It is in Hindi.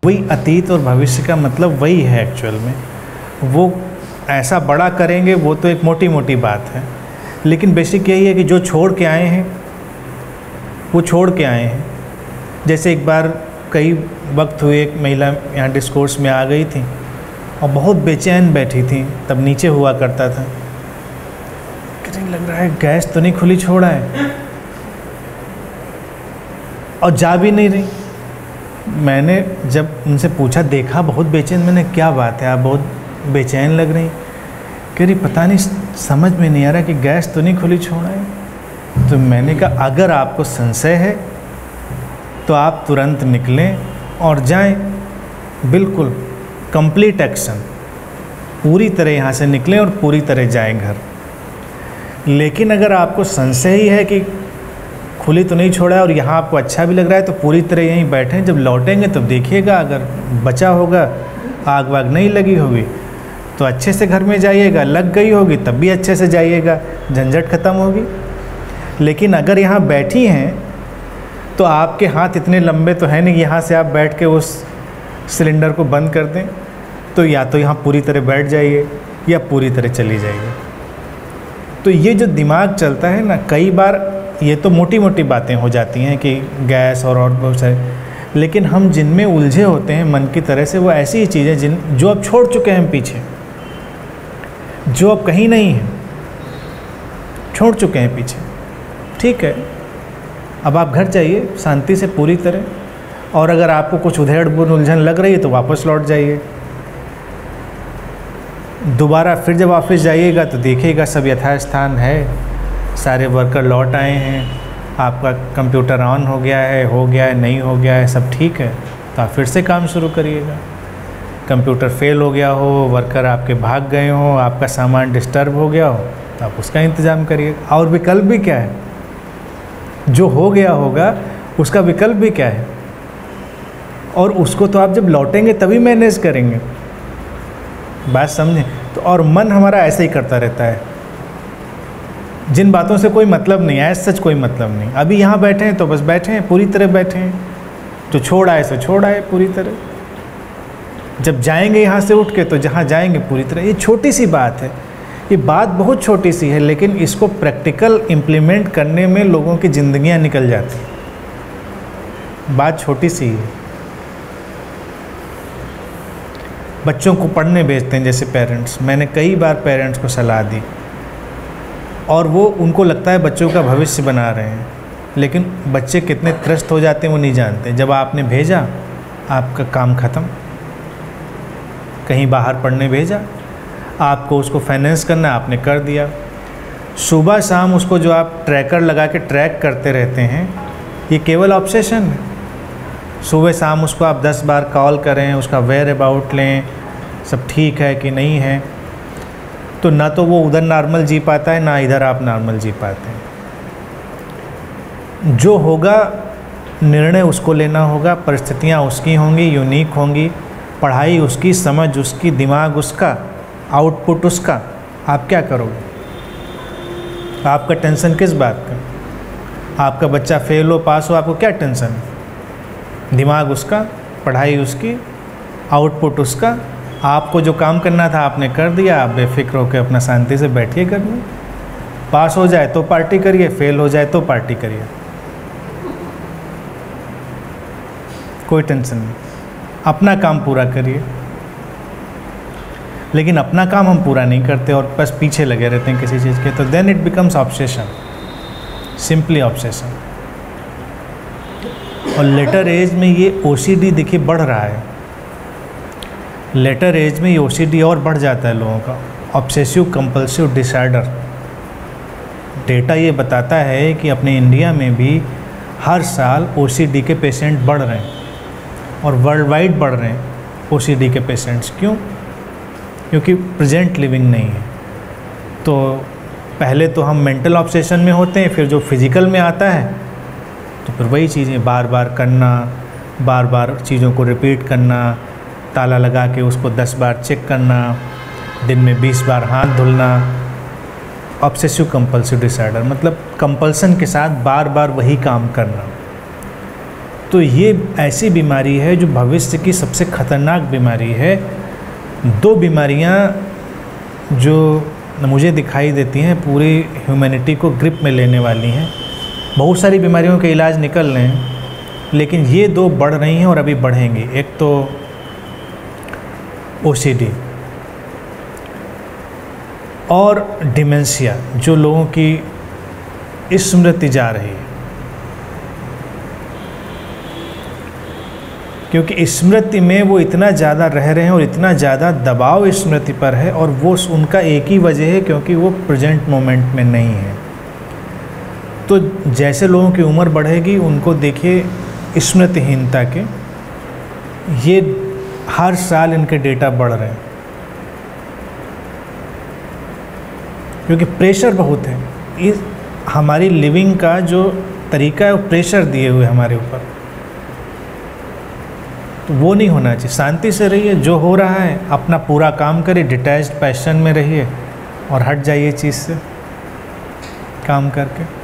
वही अतीत और भविष्य का मतलब वही है एक्चुअल में। वो ऐसा बड़ा करेंगे वो तो एक मोटी मोटी बात है, लेकिन बेसिक यही है कि जो छोड़ के आए हैं वो छोड़ के आए हैं। जैसे एक बार कई वक्त हुए एक महिला यहाँ डिस्कोर्स में आ गई थी और बहुत बेचैन बैठी थी, तब नीचे हुआ करता था, कहने लग रहा है गैस तो नहीं खुली छोड़ा है, और जा भी नहीं रही। मैंने जब उनसे पूछा, देखा बहुत बेचैन, मैंने क्या बात है आप बहुत बेचैन लग रही, कह रही पता नहीं समझ में नहीं आ रहा कि गैस तो नहीं खुली छोड़ा है। तो मैंने कहा अगर आपको संशय है तो आप तुरंत निकलें और जाएं, बिल्कुल कंप्लीट एक्शन, पूरी तरह यहाँ से निकलें और पूरी तरह जाएं घर। लेकिन अगर आपको संशय ही है कि खुली तो नहीं छोड़ा है और यहाँ आपको अच्छा भी लग रहा है, तो पूरी तरह यहीं बैठें, जब लौटेंगे तब देखिएगा, अगर बचा होगा, आग वाग नहीं लगी होगी तो अच्छे से घर में जाइएगा, लग गई होगी तब भी अच्छे से जाइएगा, झंझट ख़त्म होगी। लेकिन अगर यहाँ बैठी हैं तो आपके हाथ इतने लंबे तो है नहीं, यहाँ से आप बैठ के उस सिलेंडर को बंद कर दें, तो या तो यहाँ पूरी तरह बैठ जाइए या पूरी तरह चली जाइए। तो ये जो दिमाग चलता है ना, कई बार ये तो मोटी मोटी बातें हो जाती हैं कि गैस और बहुत सारे, लेकिन हम जिनमें उलझे होते हैं मन की तरह से, वो ऐसी ही चीज़ें जो अब छोड़ चुके हैं हम पीछे, जो अब कहीं नहीं है, छोड़ चुके हैं पीछे। ठीक है, अब आप घर जाइए शांति से पूरी तरह, और अगर आपको कुछ उधेड़-बुन उलझन लग रही है तो वापस लौट जाइए। दोबारा फिर जब ऑफिस जाइएगा तो देखिएगा सब यथास्थान है, सारे वर्कर लौट आए हैं, आपका कंप्यूटर ऑन हो गया है नहीं हो गया है, सब ठीक है, तो आप फिर से काम शुरू करिएगा। कंप्यूटर फेल हो गया हो, वर्कर आपके भाग गए हो, आपका सामान डिस्टर्ब हो गया हो, तो आप उसका इंतज़ाम करिएगा। और विकल्प भी क्या है, जो हो गया होगा उसका विकल्प भी क्या है, और उसको तो आप जब लौटेंगे तभी मैनेज करेंगे। बात समझें? तो और मन हमारा ऐसे ही करता रहता है, जिन बातों से कोई मतलब नहीं है, सच कोई मतलब नहीं। अभी यहाँ बैठे हैं तो बस बैठे हैं, पूरी तरह बैठे हैं, जो छोड़ आए सो छोड़ आए पूरी तरह। जब जाएंगे यहाँ से उठ के तो जहाँ जाएंगे पूरी तरह। ये छोटी सी बात है, ये बात बहुत छोटी सी है, लेकिन इसको प्रैक्टिकल इम्प्लीमेंट करने में लोगों की ज़िंदगियाँ निकल जाती हैं। बात छोटी सी है। बच्चों को पढ़ने भेजते हैं जैसे पेरेंट्स, मैंने कई बार पेरेंट्स को सलाह दी, और वो उनको लगता है बच्चों का भविष्य बना रहे हैं, लेकिन बच्चे कितने त्रस्त हो जाते हैं वो नहीं जानते। जब आपने भेजा, आपका काम ख़त्म। कहीं बाहर पढ़ने भेजा, आपको उसको फाइनेंस करना, आपने कर दिया। सुबह शाम उसको जो आप ट्रैकर लगा के ट्रैक करते रहते हैं, ये केवल ऑब्सेशन है। सुबह शाम उसको आप 10 बार कॉल करें, उसका वेयर अबाउट लें, सब ठीक है कि नहीं है, तो ना तो वो उधर नॉर्मल जी पाता है, ना इधर आप नॉर्मल जी पाते हैं। जो होगा निर्णय उसको लेना होगा, परिस्थितियाँ उसकी होंगी, यूनिक होंगी, पढ़ाई उसकी, समझ उसकी, दिमाग उसका, आउटपुट उसका। आप क्या करोगे? आपका टेंशन किस बात का? आपका बच्चा फेल हो, पास हो, आपको क्या टेंशन है? दिमाग उसका, पढ़ाई उसकी, आउटपुट उसका। आपको जो काम करना था आपने कर दिया, आप बेफिक्र होकर अपना शांति से बैठिए घर में। पास हो जाए तो पार्टी करिए, फेल हो जाए तो पार्टी करिए, कोई टेंशन नहीं। अपना काम पूरा करिए। लेकिन अपना काम हम पूरा नहीं करते और बस पीछे लगे रहते हैं किसी चीज़ के, तो then it becomes obsession, simply obsession. और लेटर एज में ये OCD देखिए बढ़ रहा है। लेटर एज में ये OCD और बढ़ जाता है लोगों का, ऑब्सेसिव कंपल्सिव डिसऑर्डर। डेटा ये बताता है कि अपने इंडिया में भी हर साल OCD के पेशेंट बढ़ रहे हैं, और वर्ल्ड वाइड बढ़ रहे हैं OCD के पेशेंट्स। क्यों? क्योंकि प्रेजेंट लिविंग नहीं है। तो पहले तो हम मेंटल ऑब्सेशन में होते हैं, फिर जो फिज़िकल में आता है तो फिर वही चीज़ें बार बार करना, बार बार चीज़ों को रिपीट करना, ताला लगा के उसको 10 बार चेक करना, दिन में 20 बार हाथ धुलना। ऑब्सेसिव कंपल्सिव डिसऑर्डर मतलब कंपल्सन के साथ बार बार वही काम करना। तो ये ऐसी बीमारी है जो भविष्य की सबसे खतरनाक बीमारी है। 2 बीमारियां जो मुझे दिखाई देती हैं पूरी ह्यूमैनिटी को ग्रिप में लेने वाली हैं। बहुत सारी बीमारियों के इलाज निकल रहे हैं, लेकिन ये 2 बढ़ रही हैं और अभी बढ़ेंगी। एक तो ओसीडी और डिमेंशिया, जो लोगों की स्मृति जा रही है, क्योंकि स्मृति में वो इतना ज़्यादा रह रहे हैं और इतना ज़्यादा दबाव स्मृति पर है, और वो उनका एक ही वजह है, क्योंकि वो प्रेजेंट मोमेंट में नहीं है। तो जैसे लोगों की उम्र बढ़ेगी, उनको देखिए स्मृतिहीनता के ये हर साल इनके डेटा बढ़ रहे हैं, क्योंकि प्रेशर बहुत है। इस हमारी लिविंग का जो तरीका है वो प्रेशर दिए हुए हमारे ऊपर, तो वो नहीं होना चाहिए। शांति से रहिए, जो हो रहा है अपना पूरा काम करिए, डिटैच्ड पैशन में रहिए और हट जाइए चीज़ से काम करके।